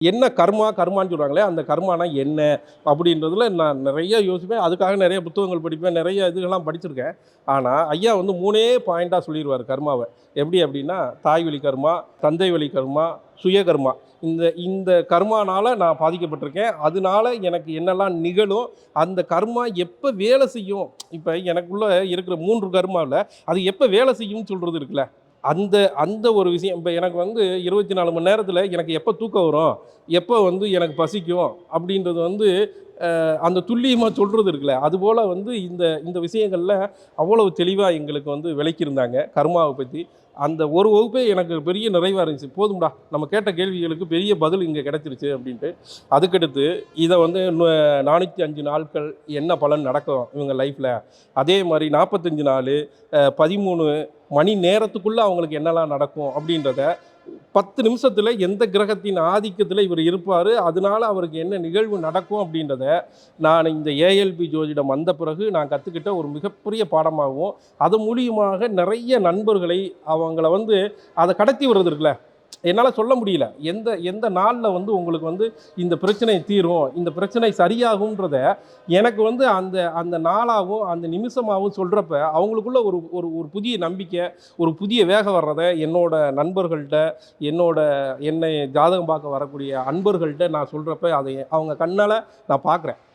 என்ன கர்மான்னு சொல்கிறாங்களே, அந்த கர்மானா என்ன? அப்படின்றதுல நான் நிறைய யோசிப்பேன். அதுக்காக நிறைய புத்தகங்கள் படிப்பேன். நிறைய இதுகள்லாம் படிச்சிருக்கேன். ஆனா, ஐயா வந்து 3 பாயிண்ட்டா சொல்லிருவாரு கர்மாவ. எப்படி அப்படின்னா, தாய் வழி கர்மா, தந்தை வழி கர்மா, சுய கர்மா. இந்த இந்த கர்மானால நான் பாதிக்கப்பட்டிருக்கேன். அதனால எனக்கு என்னெல்லாம் நிகழும், அந்த கர்மா எப்ப வேலை செய்யும்? இப்ப எனக்குள்ள இருக்கிற 3 கர்மால, அது எப்ப வேலை செய்யும்னு சொல்றது இருக்குல்ல. அந்த அந்த ஒரு விஷயம் இப்ப எனக்கு வந்து 24 மணி நேரத்தில எனக்கு எப்ப தூக்கம் வரும்? எப்ப வந்து எனக்கு பசிக்கும்? அப்படின்றது வந்து அந்த துல்லியமா சொல்றது இருக்குல்ல. அதுபோல வந்து இந்த இந்த விஷயங்கள்ல அவ்வளவு தெளிவா எங்களுக்கு வந்து விளக்கியிருந்தாங்க, கர்மாவ பத்தி. அந்த ஒரு வகுப்பே எனக்கு பெரிய நிறைவா இருந்துச்சு. போதும்டா, நம்ம கேட்ட கேள்விகளுக்கு பெரிய பதில் இங்க கிடைச்சிருச்சு அப்படின்ட்டு. அதுக்கடுத்து இத வந்து 405 நாட்கள் என்ன பலன் நடக்கும் இவங்க லைஃப்ல? அதே மாரி 45 நாளு 13 மணி நேரத்துக்குள்ள அவங்களுக்கு என்னலாம் நடக்கும் அப்படின்றத 10 நிமிஷத்துல எந்த கிரகத்தின் ஆதிக்கத்துல இவர் இருப்பாரு, அதனால அவருக்கு என்ன நிகழ்வு நடக்கும் அப்படின்றத, நான் இந்த ஏஎல்பி ஜோதிடம் வந்த பிறகு நான் கத்துக்கிட்ட ஒரு மிகப்பெரிய பாடமாகவும், அது மூலியமாக நிறைய நண்பர்களை அவங்கள வந்து அத கடத்தி விடுறது இருக்குல்ல, என்னால சொல்ல முடியல. எந்த எந்த நாள்ல வந்து உங்களுக்கு வந்து இந்த பிரச்சனை தீரும், இந்த பிரச்சனை சரியாகும்ன்றத எனக்கு வந்து அந்த அந்த நாளாவும், அந்த நிமிஷமாவும் சொல்றப்ப, அவங்களுக்குள்ள ஒரு ஒரு ஒரு புதிய நம்பிக்கை, ஒரு புதிய வேகம் வர்றத என்னோட நண்பர்கள்ட்ட, என்னோட என்னை ஜாதகம் பார்க்க வரக்கூடிய அன்பர்கள்ட்ட நான் சொல்றப்ப, அதை அவங்க கண்ணால நான் பார்க்குறேன்.